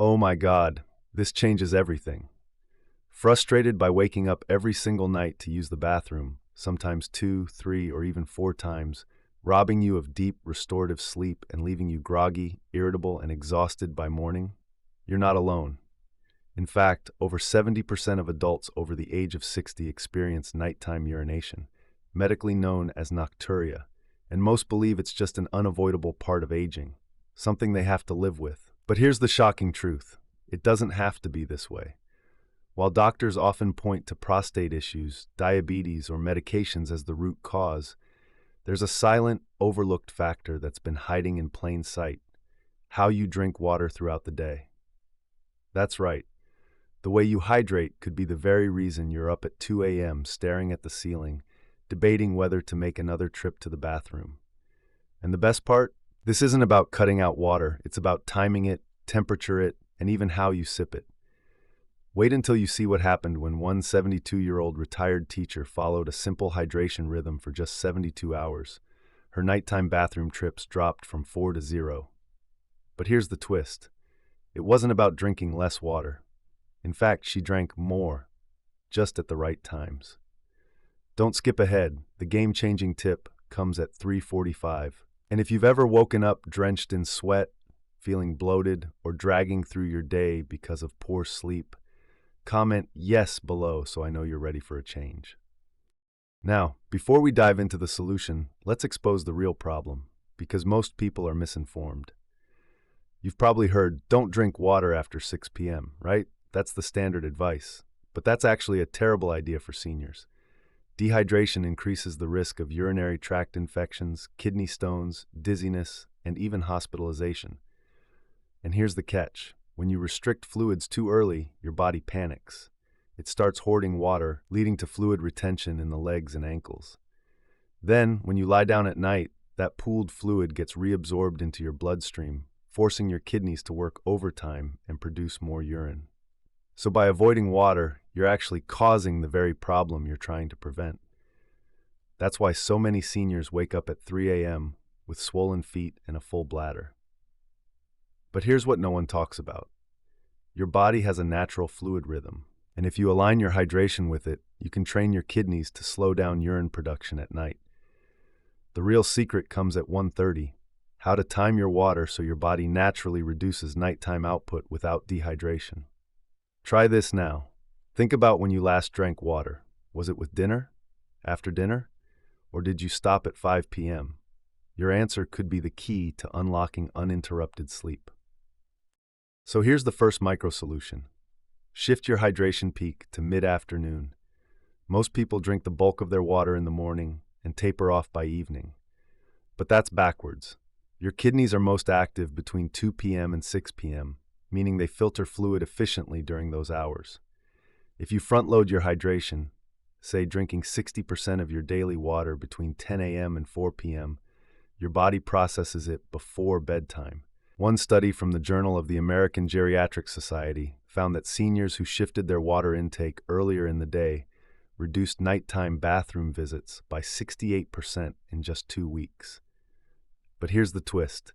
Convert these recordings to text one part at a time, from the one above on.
Oh my God, this changes everything. Frustrated by waking up every single night to use the bathroom, sometimes 2, 3, or even 4 times, robbing you of deep, restorative sleep and leaving you groggy, irritable, and exhausted by morning? You're not alone. In fact, over 70% of adults over the age of 60 experience nighttime urination, medically known as nocturia, and most believe it's just an unavoidable part of aging, something they have to live with. But here's the shocking truth. It doesn't have to be this way. While doctors often point to prostate issues, diabetes, or medications as the root cause, there's a silent, overlooked factor that's been hiding in plain sight: how you drink water throughout the day. That's right. The way you hydrate could be the very reason you're up at 2 a.m. staring at the ceiling, debating whether to make another trip to the bathroom. And the best part? This isn't about cutting out water, it's about timing it, temperature it, and even how you sip it. Wait until you see what happened when one 72-year-old retired teacher followed a simple hydration rhythm for just 72 hours. Her nighttime bathroom trips dropped from 4 to 0. But here's the twist. It wasn't about drinking less water. In fact, she drank more, just at the right times. Don't skip ahead. The game-changing tip comes at 3:45. And if you've ever woken up drenched in sweat, feeling bloated, or dragging through your day because of poor sleep, comment yes below so I know you're ready for a change. Now, before we dive into the solution, let's expose the real problem, because most people are misinformed. You've probably heard, don't drink water after 6 p.m., right? That's the standard advice. But that's actually a terrible idea for seniors. Dehydration increases the risk of urinary tract infections, kidney stones, dizziness, and even hospitalization. And here's the catch. When you restrict fluids too early, your body panics. It starts hoarding water, leading to fluid retention in the legs and ankles. Then, when you lie down at night, that pooled fluid gets reabsorbed into your bloodstream, forcing your kidneys to work overtime and produce more urine. So by avoiding water, you're actually causing the very problem you're trying to prevent. That's why so many seniors wake up at 3 a.m. with swollen feet and a full bladder. But here's what no one talks about. Your body has a natural fluid rhythm, and if you align your hydration with it, you can train your kidneys to slow down urine production at night. The real secret comes at 1:30, how to time your water so your body naturally reduces nighttime output without dehydration. Try this now. Think about when you last drank water. Was it with dinner? After dinner? Or did you stop at 5 p.m.? Your answer could be the key to unlocking uninterrupted sleep. So here's the first micro-solution. Shift your hydration peak to mid-afternoon. Most people drink the bulk of their water in the morning and taper off by evening. But that's backwards. Your kidneys are most active between 2 p.m. and 6 p.m., meaning they filter fluid efficiently during those hours. If you front-load your hydration, say drinking 60% of your daily water between 10 a.m. and 4 p.m., your body processes it before bedtime. One study from the Journal of the American Geriatric Society found that seniors who shifted their water intake earlier in the day reduced nighttime bathroom visits by 68% in just 2 weeks. But here's the twist.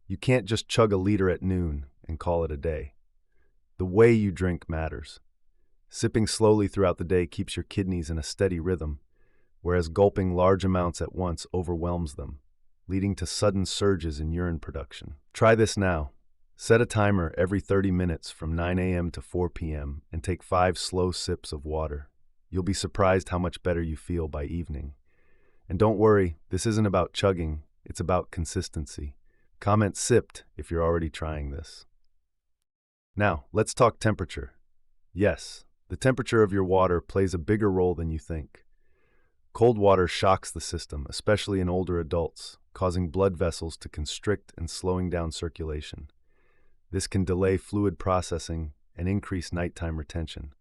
You can't just chug a liter at noon and call it a day. The way you drink matters. Sipping slowly throughout the day keeps your kidneys in a steady rhythm, whereas gulping large amounts at once overwhelms them, leading to sudden surges in urine production. Try this now. Set a timer every 30 minutes from 9 a.m. to 4 p.m. and take 5 slow sips of water. You'll be surprised how much better you feel by evening. And don't worry, this isn't about chugging, it's about consistency. Comment sipped if you're already trying this. Now, let's talk temperature. Yes, the temperature of your water plays a bigger role than you think. Cold water shocks the system, especially in older adults, causing blood vessels to constrict and slowing down circulation. This can delay fluid processing and increase nighttime retention.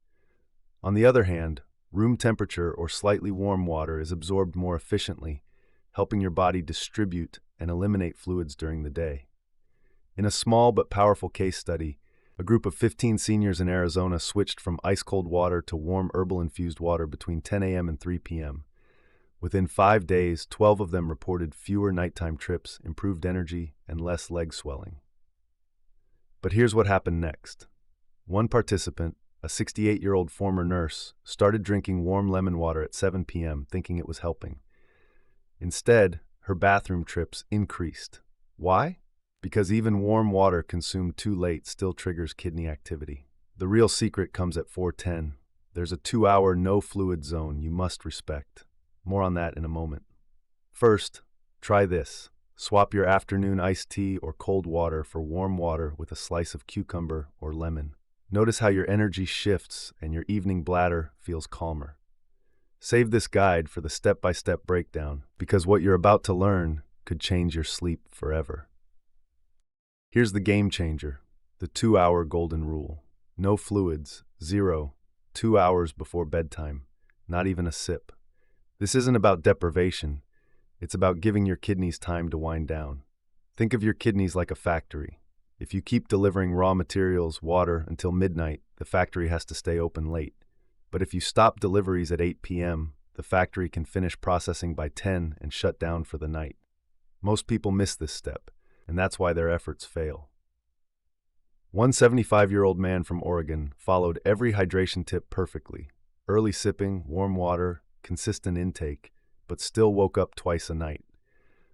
On the other hand, room temperature or slightly warm water is absorbed more efficiently, helping your body distribute and eliminate fluids during the day. In a small but powerful case study, a group of 15 seniors in Arizona switched from ice-cold water to warm herbal-infused water between 10 a.m. and 3 p.m. Within 5 days, 12 of them reported fewer nighttime trips, improved energy, and less leg swelling. But here's what happened next. One participant, a 68-year-old former nurse, started drinking warm lemon water at 7 p.m. thinking it was helping. Instead, her bathroom trips increased. Why? Because even warm water consumed too late still triggers kidney activity. The real secret comes at 4:10. There's a 2-hour no-fluid zone you must respect. More on that in a moment. First, try this. Swap your afternoon iced tea or cold water for warm water with a slice of cucumber or lemon. Notice how your energy shifts and your evening bladder feels calmer. Save this guide for the step-by-step breakdown, because what you're about to learn could change your sleep forever. Here's the game changer, the 2-hour golden rule. No fluids, 2 hours before bedtime, not even a sip. This isn't about deprivation, it's about giving your kidneys time to wind down. Think of your kidneys like a factory. If you keep delivering raw materials, water, until midnight, the factory has to stay open late. But if you stop deliveries at 8 p.m., the factory can finish processing by 10 and shut down for the night. Most people miss this step, and that's why their efforts fail. One 75-year-old man from Oregon followed every hydration tip perfectly. Early sipping, warm water, consistent intake, but still woke up twice a night.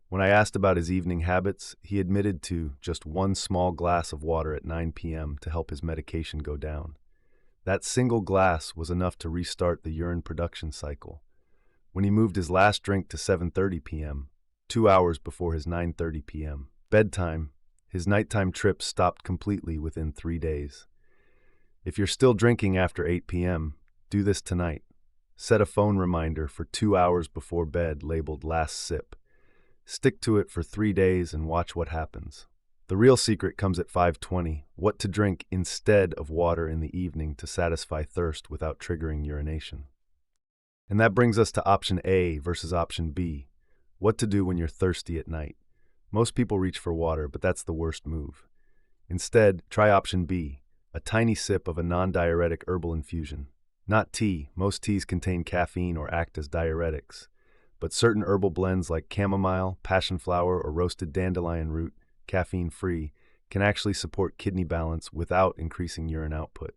When I asked about his evening habits, he admitted to just one small glass of water at 9 p.m. to help his medication go down. That single glass was enough to restart the urine production cycle. When he moved his last drink to 7:30 p.m., 2 hours before his 9:30 p.m. bedtime, his nighttime trips stopped completely within 3 days. If you're still drinking after 8 p.m., do this tonight. Set a phone reminder for 2 hours before bed labeled last sip. Stick to it for 3 days and watch what happens. The real secret comes at 5:20, what to drink instead of water in the evening to satisfy thirst without triggering urination. And that brings us to option A versus option B, what to do when you're thirsty at night. Most people reach for water, but that's the worst move. Instead, try option B, a tiny sip of a non-diuretic herbal infusion. Not tea, most teas contain caffeine or act as diuretics, but certain herbal blends like chamomile, passion flower, or roasted dandelion root, caffeine-free, can actually support kidney balance without increasing urine output.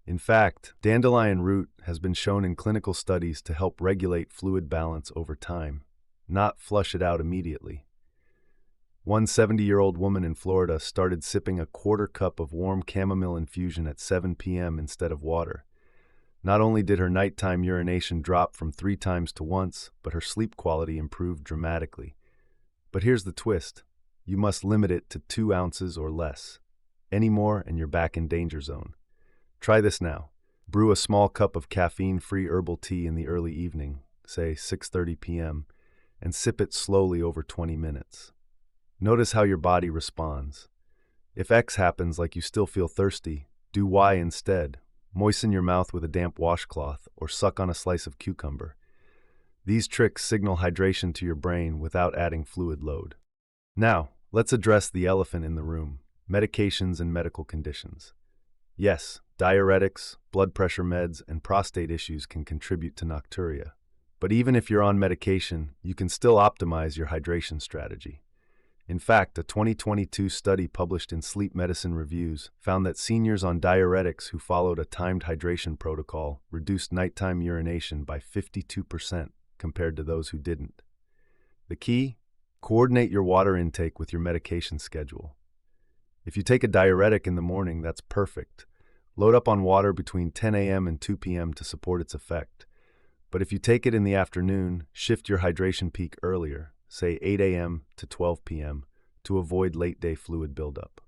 In fact, dandelion root has been shown in clinical studies to help regulate fluid balance over time, not flush it out immediately. One 70-year-old woman in Florida started sipping a quarter cup of warm chamomile infusion at 7 p.m. instead of water. Not only did her nighttime urination drop from 3 times to once, but her sleep quality improved dramatically. But here's the twist. You must limit it to 2 ounces or less. Any more and you're back in danger zone. Try this now. Brew a small cup of caffeine-free herbal tea in the early evening, say 6:30 p.m., and sip it slowly over 20 minutes. Notice how your body responds. If X happens like you still feel thirsty, do Y instead. Moisten your mouth with a damp washcloth or suck on a slice of cucumber. These tricks signal hydration to your brain without adding fluid load. Now, let's address the elephant in the room, medications and medical conditions. Yes, diuretics, blood pressure meds, and prostate issues can contribute to nocturia. But even if you're on medication, you can still optimize your hydration strategy. In fact, a 2022 study published in Sleep Medicine Reviews found that seniors on diuretics who followed a timed hydration protocol reduced nighttime urination by 52% compared to those who didn't. The key? Coordinate your water intake with your medication schedule. If you take a diuretic in the morning, that's perfect. Load up on water between 10 a.m. and 2 p.m. to support its effect. But if you take it in the afternoon, shift your hydration peak earlier, say 8 a.m. to 12 p.m., to avoid late-day fluid buildup.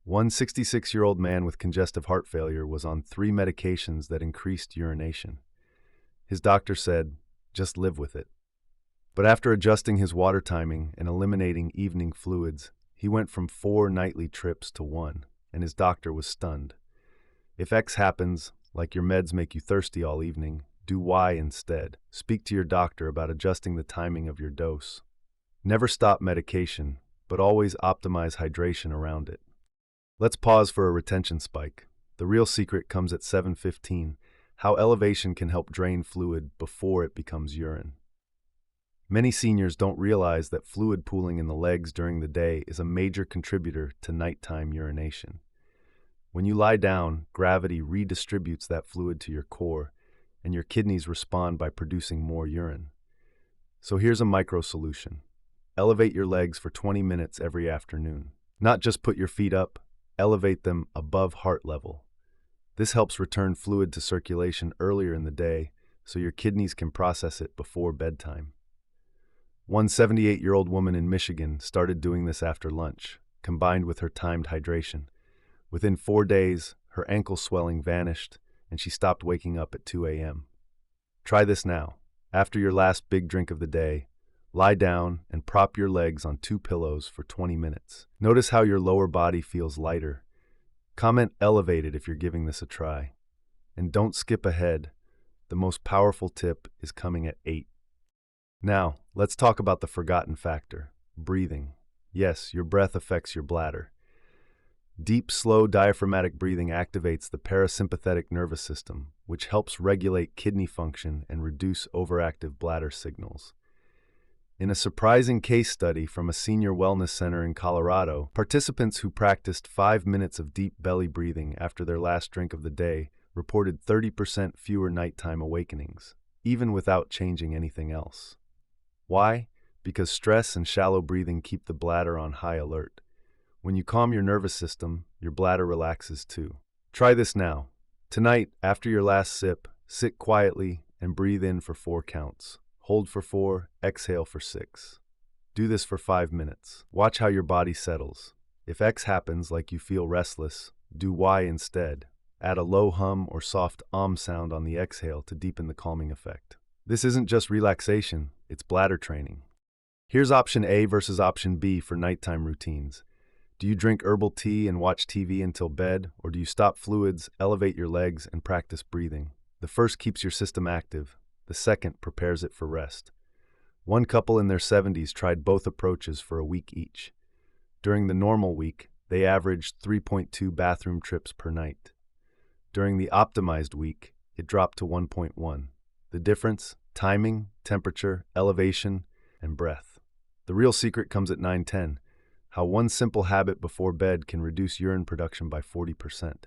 One 66-year-old man with congestive heart failure was on 3 medications that increased urination. His doctor said, just live with it. But after adjusting his water timing and eliminating evening fluids, he went from 4 nightly trips to 1, and his doctor was stunned. If X happens, like your meds make you thirsty all evening, do Y instead. Speak to your doctor about adjusting the timing of your dose. Never stop medication, but always optimize hydration around it. Let's pause for a retention spike. The real secret comes at 7:15, how elevation can help drain fluid before it becomes urine. Many seniors don't realize that fluid pooling in the legs during the day is a major contributor to nighttime urination. When you lie down, gravity redistributes that fluid to your core, and your kidneys respond by producing more urine. So here's a micro solution. Elevate your legs for 20 minutes every afternoon. Not just put your feet up, elevate them above heart level. This helps return fluid to circulation earlier in the day so your kidneys can process it before bedtime. One 78-year-old woman in Michigan started doing this after lunch, combined with her timed hydration. Within 4 days, her ankle swelling vanished, and she stopped waking up at 2 a.m. Try this now. After your last big drink of the day, lie down and prop your legs on 2 pillows for 20 minutes. Notice how your lower body feels lighter. Comment elevated if you're giving this a try. And don't skip ahead. The most powerful tip is coming at 8. Now, let's talk about the forgotten factor, breathing. Yes, your breath affects your bladder. Deep, slow diaphragmatic breathing activates the parasympathetic nervous system, which helps regulate kidney function and reduce overactive bladder signals. In a surprising case study from a senior wellness center in Colorado, participants who practiced 5 minutes of deep belly breathing after their last drink of the day reported 30% fewer nighttime awakenings, even without changing anything else. Why? Because stress and shallow breathing keep the bladder on high alert. When you calm your nervous system, your bladder relaxes too. Try this now. Tonight, after your last sip, sit quietly and breathe in for 4 counts. Hold for 4, exhale for 6. Do this for 5 minutes. Watch how your body settles. If X happens like you feel restless, do Y instead. Add a low hum or soft sound on the exhale to deepen the calming effect. This isn't just relaxation, it's bladder training. Here's option A versus option B for nighttime routines. Do you drink herbal tea and watch TV until bed, or do you stop fluids, elevate your legs, and practice breathing? The first keeps your system active. The second prepares it for rest. One couple in their 70s tried both approaches for a week each. During the normal week, they averaged 3.2 bathroom trips per night. During the optimized week, it dropped to 1.1. The difference? Timing, temperature, elevation, and breath. The real secret comes at 9:10. How one simple habit before bed can reduce urine production by 40%.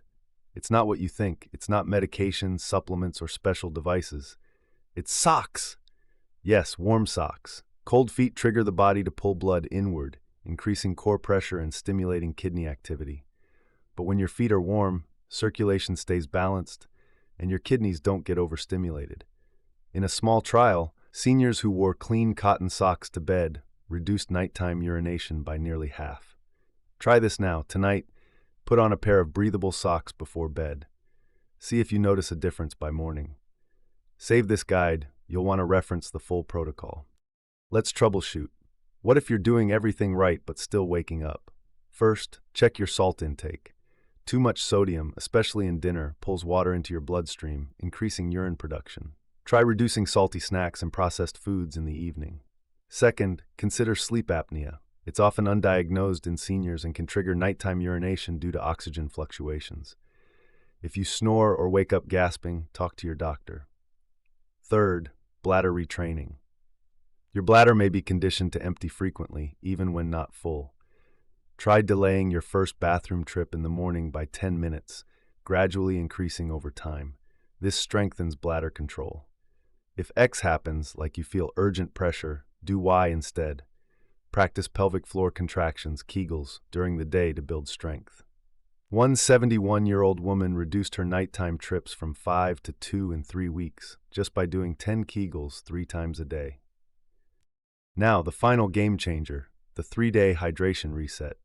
It's not what you think. It's not medications, supplements, or special devices. It's socks. Yes, warm socks. Cold feet trigger the body to pull blood inward, increasing core pressure and stimulating kidney activity. But when your feet are warm, circulation stays balanced, and your kidneys don't get overstimulated. In a small trial, seniors who wore clean cotton socks to bed reduced nighttime urination by nearly half. Try this now. Tonight, put on a pair of breathable socks before bed. See if you notice a difference by morning. Save this guide. You'll want to reference the full protocol. Let's troubleshoot. What if you're doing everything right but still waking up? First, check your salt intake. Too much sodium, especially in dinner, pulls water into your bloodstream, increasing urine production. Try reducing salty snacks and processed foods in the evening. Second, consider sleep apnea. It's often undiagnosed in seniors and can trigger nighttime urination due to oxygen fluctuations. If you snore or wake up gasping, talk to your doctor. Third, bladder retraining. Your bladder may be conditioned to empty frequently, even when not full. Try delaying your first bathroom trip in the morning by 10 minutes, gradually increasing over time. This strengthens bladder control. If X happens, like you feel urgent pressure, do Y instead. Practice pelvic floor contractions, Kegels, during the day to build strength. One 71-year-old woman reduced her nighttime trips from 5 to 2 in 3 weeks, just by doing 10 Kegels 3 times a day. Now, the final game changer, the 3-day hydration reset.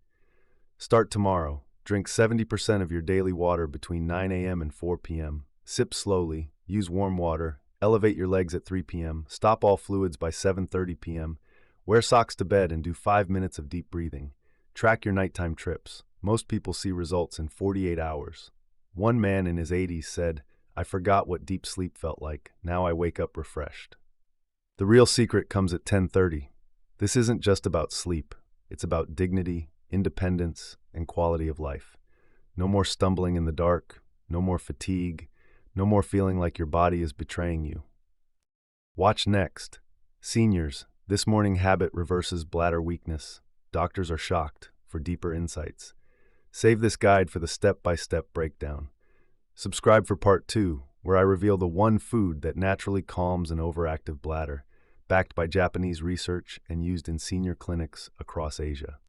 Start tomorrow. Drink 70% of your daily water between 9 a.m. and 4 p.m. Sip slowly, use warm water, elevate your legs at 3 p.m., stop all fluids by 7:30 p.m., wear socks to bed and do 5 minutes of deep breathing. Track your nighttime trips. Most people see results in 48 hours. One man in his 80s said, "I forgot what deep sleep felt like. Now I wake up refreshed." The real secret comes at 10:30. This isn't just about sleep. It's about dignity, independence, and quality of life. No more stumbling in the dark, no more fatigue, no more feeling like your body is betraying you. Watch next. Seniors, This morning habit reverses bladder weakness. Doctors are shocked. For deeper insights, save this guide for the step-by-step breakdown. Subscribe for part 2, where I reveal the one food that naturally calms an overactive bladder, backed by Japanese research and used in senior clinics across Asia.